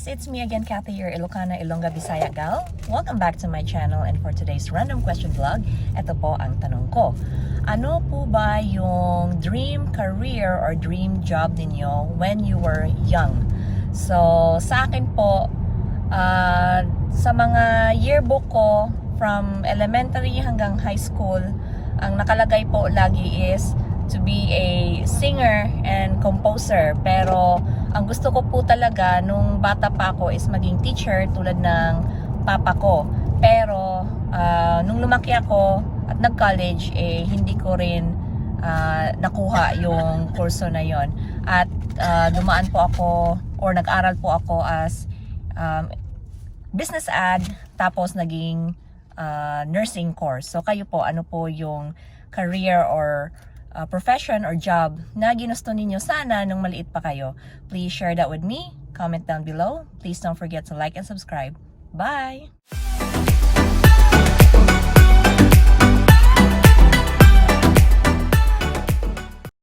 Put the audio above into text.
guys, it's me again, Kathy, your Ilocana, Ilongga, Bisaya gal. Welcome back to my channel, and for today's random question vlog, ito po ang tanong ko. Ano po ba yung dream career or dream job ninyo when you were young? So, sa akin po, sa mga yearbook ko from elementary hanggang high school, ang nakalagay po lagi is to be a singer and composer. Pero ang gusto ko po talaga nung bata pa ako is maging teacher tulad ng papa ko. Pero nung lumaki ako at nag-college, hindi ko rin nakuha yung kurso na yon. At dumaan po ako or nag-aral po ako as business ad, tapos naging nursing course. So kayo po, ano po yung career or profession or job na ginusto ninyo sana nung maliit pa kayo? Please share that with me. Comment down below. Please don't forget to like and subscribe. Bye!